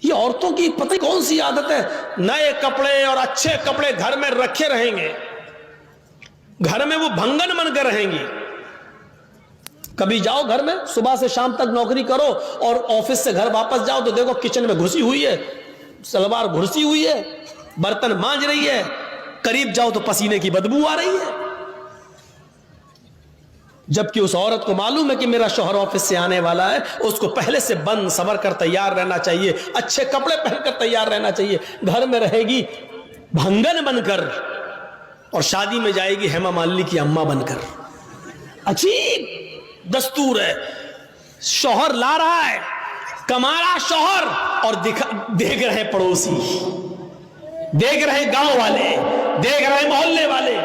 یہ عورتوں کی پتہ کون سی عادت ہے، نئے کپڑے اور اچھے کپڑے گھر میں رکھے رہیں گے، گھر میں وہ بھنگن بن کر رہیں گی. کبھی جاؤ گھر میں، صبح سے شام تک نوکری کرو اور آفس سے گھر واپس جاؤ تو دیکھو کچن میں گھسی ہوئی ہے، سلوار گھسی ہوئی ہے، برتن مانج رہی ہے، قریب جاؤ تو پسینے کی بدبو آ رہی ہے. جبکہ اس عورت کو معلوم ہے کہ میرا شوہر آفس سے آنے والا ہے، اس کو پہلے سے بند صبر کر تیار رہنا چاہیے، اچھے کپڑے پہن کر تیار رہنا چاہیے. گھر میں رہے گی بھنگن بن کر اور شادی میں جائے گی ہیما مالنی کی اماں بن کر. عجیب دستور ہے. شوہر لا رہا ہے، کما رہا شوہر، اور دیکھ رہے پڑوسی، دیکھ رہے گاؤں والے، دیکھ رہے محلے والے.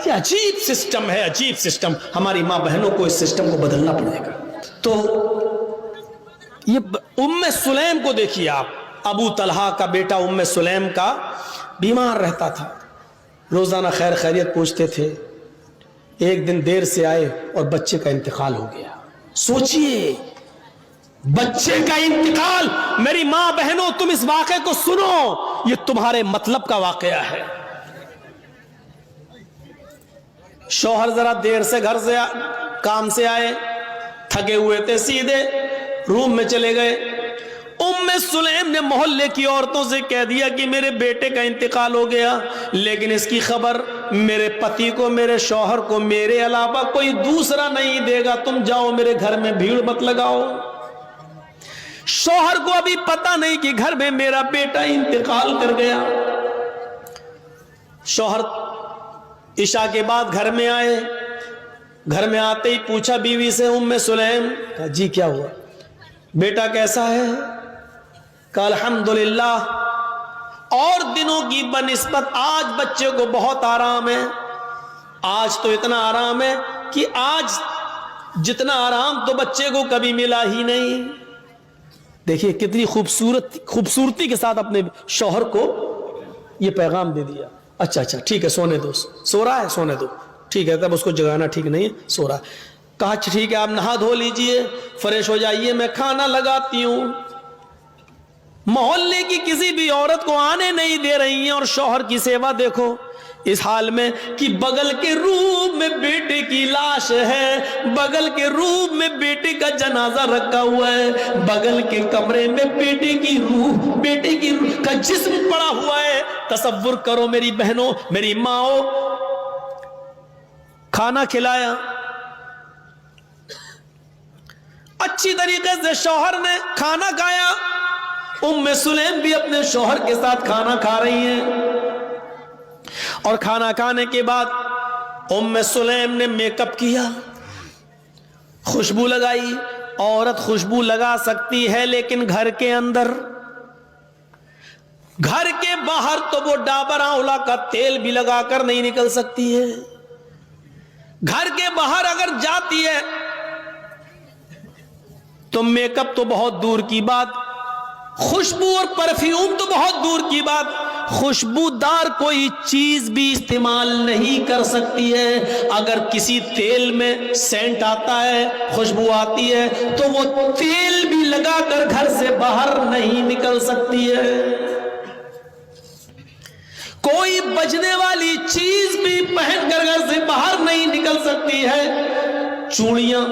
یہ عجیب سسٹم ہے، عجیب سسٹم. ہماری ماں بہنوں کو اس سسٹم کو بدلنا پڑے گا. تو یہ ام سلیم کو دیکھیے آپ، ابو طلحہ کا بیٹا ام سلیم کا بیمار رہتا تھا، روزانہ خیر خیریت پوچھتے تھے. ایک دن دیر سے آئے اور بچے کا انتقال ہو گیا. سوچئے بچے کا انتقال. میری ماں بہنوں تم اس واقعے کو سنو، یہ تمہارے مطلب کا واقعہ ہے. شوہر ذرا دیر سے گھر سے کام سے آئے، تھکے ہوئے تھے، سیدھے روم میں چلے گئے. ام سلیم نے محلے کی عورتوں سے کہہ دیا کہ میرے بیٹے کا انتقال ہو گیا، لیکن اس کی خبر میرے پتی کو، میرے شوہر کو میرے علاوہ کوئی دوسرا نہیں دے گا. تم جاؤ، میرے گھر میں بھیڑ مت لگاؤ. شوہر کو ابھی پتا نہیں کہ گھر میں میرا بیٹا انتقال کر گیا. شوہر عشاء کے بعد گھر میں آئے. گھر میں آتے ہی پوچھا بیوی سے، ام سلیم، کہا جی کیا ہوا، بیٹا کیسا ہے؟ کہا الحمدللہ. اور دنوں کی بنسبت آج بچے کو بہت آرام ہے. آج تو اتنا آرام ہے کہ آج جتنا آرام تو بچے کو کبھی ملا ہی نہیں. دیکھیے کتنی خوبصورتی کے ساتھ اپنے شوہر کو یہ پیغام دے دیا. اچھا ٹھیک ہے، سونے دو. سو رہا ہے، سونے دو. ٹھیک ہے، تب اس کو جگانا ٹھیک نہیں ہے، سو رہا ہے. کہا ٹھیک ہے، آپ نہا دھو لیجئے، فریش ہو جائیے، میں کھانا لگاتی ہوں. محلے کی کسی بھی عورت کو آنے نہیں دے رہی ہیں، اور شوہر کی سیوا دیکھو اس حال میں کہ بغل کے روم میں بیٹے کی لاش ہے، بغل کے روم میں بیٹے کا جنازہ رکھا ہوا ہے، بغل کے کمرے میں بیٹے کی روح کا جسم پڑا ہوا ہے. تصور کرو میری بہنوں، میری ماں، کھانا کھلایا اچھی طریقے سے، شوہر نے کھانا کھایا. ام سلیم بھی اپنے شوہر کے ساتھ کھانا کھا رہی ہیں، اور کھانا کھانے کے بعد ام سلیم نے میک اپ کیا، خوشبو لگائی. عورت خوشبو لگا سکتی ہے لیکن گھر کے اندر، گھر کے باہر تو وہ ڈابر آنولا کا تیل بھی لگا کر نہیں نکل سکتی ہے. گھر کے باہر اگر جاتی ہے تو میک اپ تو بہت دور کی بات، خوشبو اور پرفیوم تو بہت دور کی بات، خوشبودار کوئی چیز بھی استعمال نہیں کر سکتی ہے. اگر کسی تیل میں سینٹ آتا ہے، خوشبو آتی ہے، تو وہ تیل بھی لگا کر گھر سے باہر نہیں نکل سکتی ہے. کوئی بجنے والی چیز بھی پہن کر گھر سے باہر نہیں نکل سکتی ہے. چوڑیاں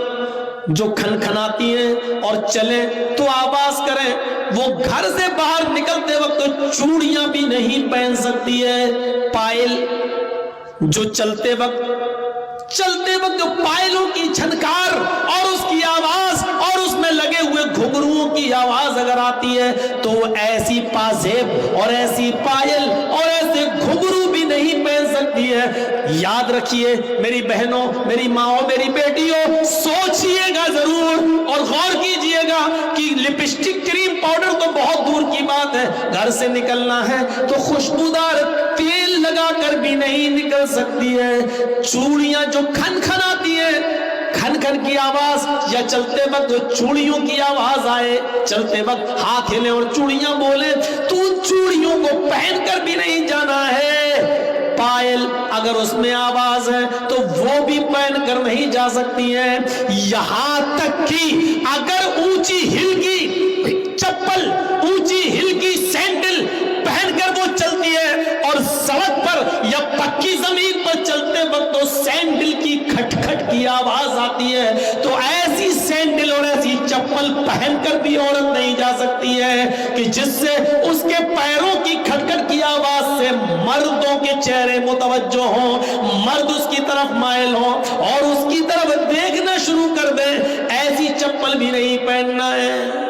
جو کھنکھناتی ہیں اور چلیں تو آواز کریں، وہ گھر سے باہر نکلتے وقت چوڑیاں بھی نہیں پہن سکتی ہے. پائل جو چلتے وقت پائلوں کی جھنکار اور اس کی آواز اور اس میں لگے ہوئے گھنگروؤں کی آواز اگر آتی ہے تو وہ ایسی پازیب اور ایسی پائل اور ایسے گھنگرو بھی نہیں پہن سکتی ہے. یاد رکھیے میری بہنوں، میری ماں، میری بیٹیوں، سوچئے گا ضرور اور غور کیجئے گا کہ لپسٹک، کریم پاؤڈر تو بہت دور کی بات ہے، گھر سے نکلنا ہے تو خوشبودار تیل لگا کر بھی نہیں نکل سکتی ہے. چوڑیاں جو کھنکھناتی ہیں، کھن کھن کی آواز، یا چلتے وقت چوڑیوں کی آواز آئے، چلتے وقت ہاتھ ہلیں اور چوڑیاں بولیں، تو ان چوڑیوں کو پہن کر بھی نہیں جانا ہے. پائل اگر اس میں آواز ہے تو وہ بھی پہن کر نہیں جا سکتی ہیں. یہاں تک کہ اگر اونچی ہل کی چپل، اونچی ہل پہن کر بھی عورت نہیں جا سکتی ہے کہ جس سے اس کے پیروں کی کھٹکھٹ کی آواز سے مردوں کے چہرے متوجہ ہوں، مرد اس کی طرف مائل ہوں اور اس کی طرف دیکھنا شروع کر دیں، ایسی چپل بھی نہیں پہننا ہے۔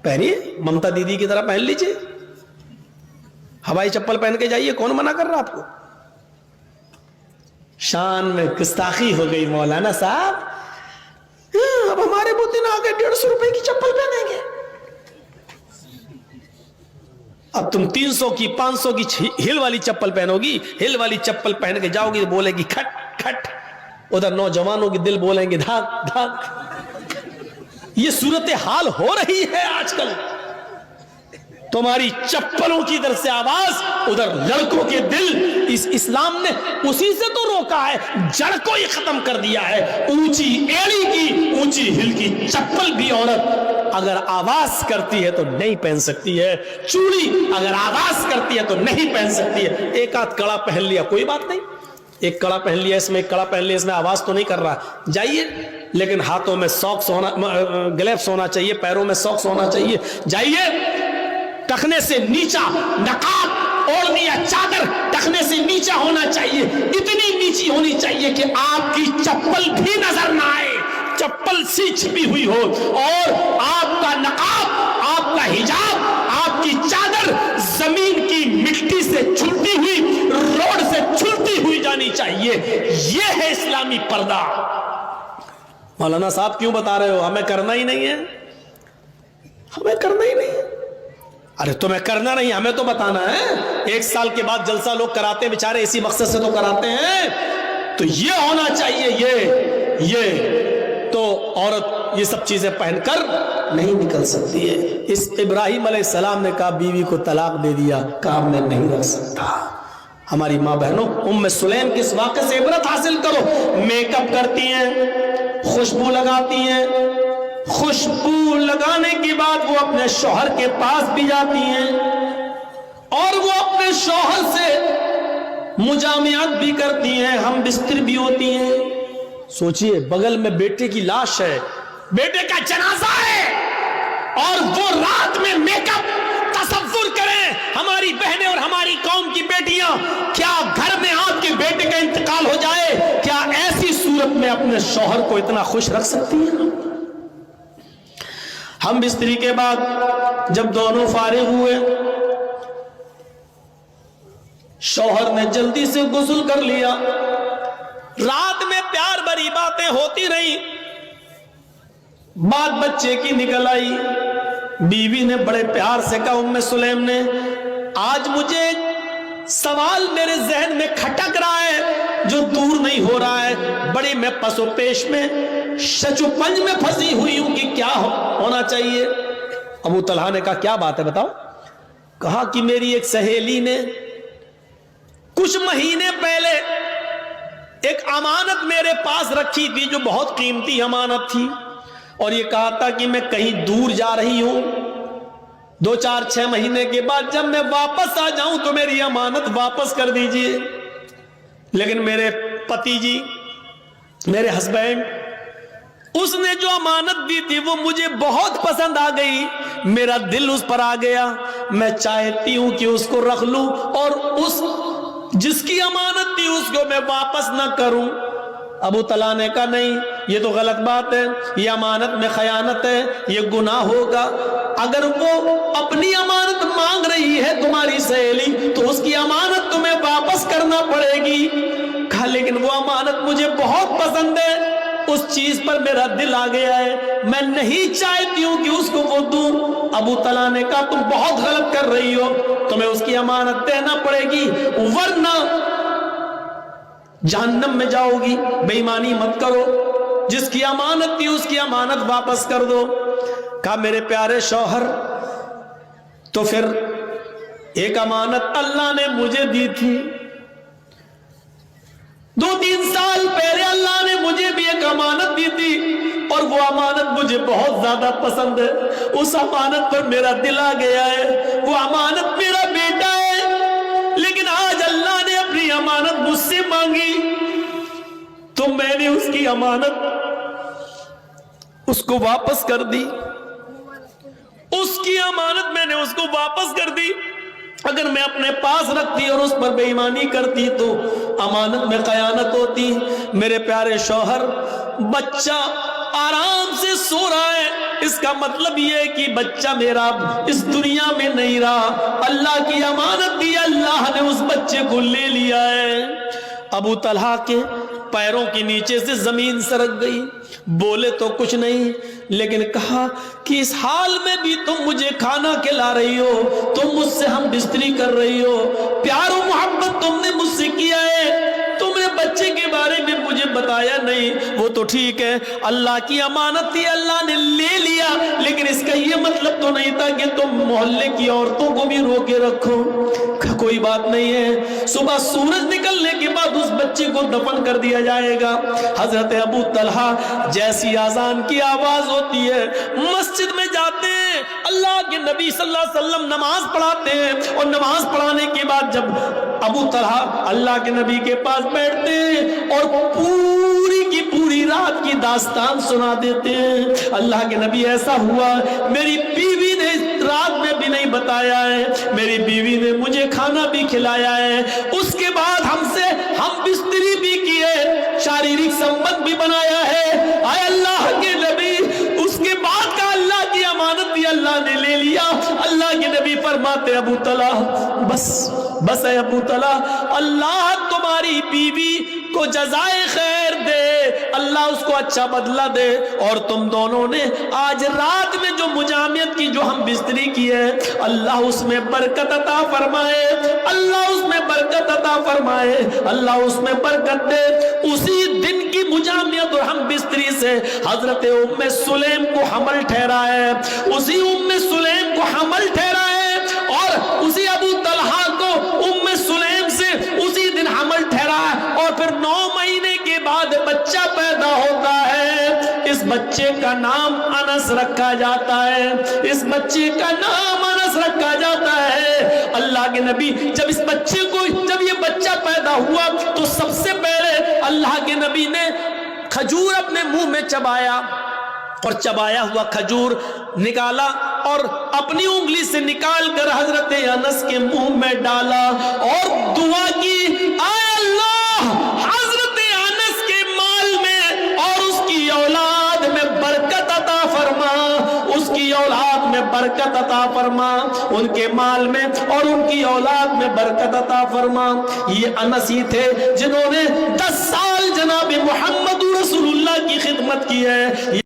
پہنیے، ممتا دیدی کی طرح پہن لیجئے، ہوائی چپل پہن کے جائیے، کون منع کر رہا آپ کو؟ شان میں گستاخی ہو گئی مولانا صاحب، اب ہمارے بوتن آگے 150 روپے کی چپل پہنیں گے، اب تم 300 کی 500 کی ہل والی چپل پہنو گی، ہل والی چپل پہن کے جاؤ گی، بولے گی کھٹ کھٹ، ادھر نوجوانوں کے دل بولیں گے دھاک دھاک۔ یہ صورتحال ہو رہی ہے آج کل، تمہاری چپلوں کی ادھر سے آواز، ادھر لڑکوں کے دل۔ اس اسلام نے اسی سے تو روکا ہے، جڑ کو ہی ختم کر دیا ہے۔ اونچی ایڑی کی، اونچی ہل کی چپل بھی عورت اگر آواز کرتی ہے تو نہیں پہن سکتی ہے، چوڑی اگر آواز کرتی ہے تو نہیں پہن سکتی ہے۔ ایک آدھ کڑا پہن لیا کوئی بات نہیں، ایک کڑا پہن لیا اس میں، ایک کڑا پہن لیا اس میں، آواز تو نہیں کر رہا، جائیے، لیکن ہاتھوں میں ساکس ہونا، گلیوز ہونا چاہیے، پیروں میں ساکس ہونا چاہیے، جائیے۔ ٹخنے سے نیچا نقاب اوڑھنی یا چادر ٹخنے سے نیچا ہونا چاہیے، اتنی نیچی ہونی چاہیے کہ آپ کی چپل بھی نظر نہ آئے، چپل سی چھپی ہوئی ہو، اور آپ کا نقاب، آپ کا حجاب، آپ کی چادر زمین کی مٹی سے چھلتی ہوئی، روڈ سے چھلتی ہوئی جانی چاہیے۔ یہ ہے اسلامی پردہ۔ مولانا صاحب کیوں بتا رہے ہو؟ ہمیں کرنا ہی نہیں ہے، ہمیں کرنا ہی نہیں ہے۔ ارے تمہیں کرنا نہیں، ہمیں تو بتانا ہے۔ 1 سال کے بعد جلسہ لوگ کراتے ہیں بیچارے، اسی مقصد سے تو کراتے ہیں، تو یہ ہونا چاہیے، یہ تو عورت یہ سب چیزیں پہن کر نہیں نکل سکتی ہے۔ اس ابراہیم علیہ السلام نے کہا بیوی کو طلاق دے دیا، کام میں نہیں رکھ سکتا۔ ہماری ماں بہنوں، ام سلیم کے اس واقعے سے عبرت حاصل کرو۔ میک اپ کرتی ہیں، خوشبو لگاتی ہیں، خوشبو لگانے کے بعد وہ اپنے شوہر کے پاس بھی جاتی ہیں اور وہ اپنے شوہر سے مجامعات بھی کرتی ہیں، ہم بستر بھی ہوتی ہیں۔ سوچئے بغل میں بیٹے کی لاش ہے، بیٹے کا جنازہ ہے، اور وہ رات میں میک اپ۔ تصور کریں ہماری بہنیں اور ہماری قوم کی بیٹیاں، کیا گھر میں آپ کے بیٹے کا انتقال ہو جائے، کیا ایسی صورت میں اپنے شوہر کو اتنا خوش رکھ سکتی ہیں؟ ہم بستری کے بعد جب دونوں فارغ ہوئے، شوہر نے جلدی سے غسل کر لیا، رات میں پیار بھری باتیں ہوتی رہی، بات بچے کی نکل آئی۔ بیوی نے بڑے پیار سے کہا، ام سلیم نے، آج مجھے سوال میرے ذہن میں کھٹک رہا ہے جو دور نہیں ہو رہا ہے، بڑی میں پس و پیش میں، شچ و پنج میں پھنسی ہوئی ہوں کہ کیا ہونا چاہیے۔ ابو طلحہ نے کہا کیا بات ہے بتاؤ؟ کہا کہ میری ایک سہیلی نے کچھ مہینے پہلے ایک امانت میرے پاس رکھی تھی جو بہت قیمتی امانت تھی، اور یہ کہا تھا کہ میں کہیں دور جا رہی ہوں، 2 4 6 مہینے کے بعد جب میں واپس آ جاؤں تو میری امانت واپس کر دیجئے۔ لیکن میرے پتی جی، میرے ہسبینڈ، اس نے جو امانت دی تھی وہ مجھے بہت پسند آ گئی، میرا دل اس پر آ گیا، میں چاہتی ہوں کہ اس کو رکھ لوں اور اس جس کی امانت تھی اس کو میں واپس نہ کروں۔ ابو طلحہ نے کہا نہیں، یہ تو غلط بات ہے، یہ امانت میں خیانت ہے، یہ گناہ ہوگا۔ اگر وہ اپنی امانت مانگ رہی ہے تمہاری سہیلی تو اس کی امانت تمہیں واپس کرنا پڑے گی۔ کہا لیکن وہ امانت مجھے بہت پسند ہے، اس چیز پر میرا دل آ گیا ہے، میں نہیں چاہتی ہوں کہ اس کو وہ دوں۔ ابو طلحہ نے کہا تم بہت غلط کر رہی ہو، تمہیں اس کی امانت دینا پڑے گی ورنہ جہنم میں جاؤ گی، بے ایمانی مت کرو، جس کی امانت تھی اس کی امانت واپس کر دو۔ کہا میرے پیارے شوہر، تو پھر ایک امانت اللہ نے مجھے دی تھی، 2-3 سال پہلے اللہ نے مجھے بھی ایک امانت دی تھی، اور وہ امانت مجھے بہت زیادہ پسند ہے، اس امانت پر میرا دل آ گیا ہے، وہ امانت میرا بیٹا ہے، لیکن آج اللہ نے اپنی امانت مجھ سے مانگی تو میں نے اس کی امانت اس کو واپس کر دی۔ اس کی امانت میں نے اس کو واپس کر دی. اگر میں اپنے پاس رکھتی اور اس پر بے ایمانی کرتی تو امانت میں خیانت ہوتی. میرے پیارے شوہر، بچہ آرام سے سو رہا ہے، اس کا مطلب یہ ہے کہ بچہ میرا اس دنیا میں نہیں رہا، اللہ کی امانت دی، اللہ نے اس بچے کو لے لیا ہے. ابو طلحہ کے پیروں کے نیچے سے زمین سرک گئی. بولے تو کچھ نہیں، لیکن کہا کہ اس حال میں بھی تم مجھے کھانا کھلا رہی ہو، تم مجھ سے ہم بستری کر رہی ہو، پیار و محبت تم نے مجھ سے کیا ہے، تم نے بچے کے بارے میں مجھے بتایا نہیں. وہ تو ٹھیک ہے، اللہ کی امانت تھی، اللہ نے لے لیا، لیکن اس کا یہ مطلب تو نہیں تھا کہ تم محلے کی عورتوں کو بھی روکے رکھو. کوئی بات نہیں ہے، صبح سورج نکلنے کے بعد اس بچے کو دفن کر دیا جائے گا. حضرت ابو طلحہ جیسی اذان کی آواز ہوتی ہے مسجد میں جاتے ہیں، اللہ کے نبی صلی اللہ علیہ وسلم نماز پڑھاتے ہیں، اور نماز پڑھانے کے بعد جب ابو طلحہ اللہ کے نبی کے پاس بیٹھتے ہیں اور پوری کی پوری رات کی داستان سنا دیتے ہیں. اللہ کے نبی، ایسا ہوا میری بیوی نے رات میں بھی نہیں بتایا ہے، میری بیوی نے مجھے کھانا بھی کھلایا ہے، اس کے بعد ہم بستری بھی کیے، شاریرک سمبند بھی بنایا ہے. اے اللہ کے نبی، اس کے بعد کا اللہ کی امانت بھی اللہ نے لے لیا. اللہ کے نبی فرماتے ابو طلحہ بس اے ابو طلحہ، اللہ تمہاری بیوی کو جزائے خیر دے، اللہ اس کو اچھا بدلہ دے، اور تم دونوں نے آج رات میں جو مجامعت کی، جو ہم بستری کی ہے، اللہ اس میں برکت عطا فرمائے، اللہ اس میں برکت عطا فرمائے، اللہ اس میں برکت دے. اسی دن کی مجامعت اور ہم بستری سے حضرت ام سلیم کو حمل ٹھہرا ہے، اسی ام سلیم کو حمل ٹھہرا ہے، اور اسی ابو طلحہ کو ام سلیم سے اسی دن حمل ٹھہرا ہے، اور پھر 9 مہینے کے بعد بچہ پیدا ہوتا ہے. اس بچے کا نام انس رکھا جاتا ہے، اس بچے کا نام انس رکھا جاتا ہے. اللہ کے نبی جب یہ بچہ پیدا ہوا تو سب سے پہلے اللہ کے نبی نے کھجور اپنے منہ میں چبایا، اور چبایا ہوا کھجور نکالا اور اپنی انگلی سے نکال کر حضرت انس کے منہ میں ڈالا اور دعا کی، اے اللہ حضرت انس کے مال میں اور اس کی اولاد میں برکت عطا فرما، اس کی اولاد میں برکت عطا فرما، ان کے مال میں اور ان کی اولاد میں برکت عطا فرما. یہ انس ہی تھے جنہوں نے 10 سال جناب محمد رسول اللہ کی خدمت کی ہے.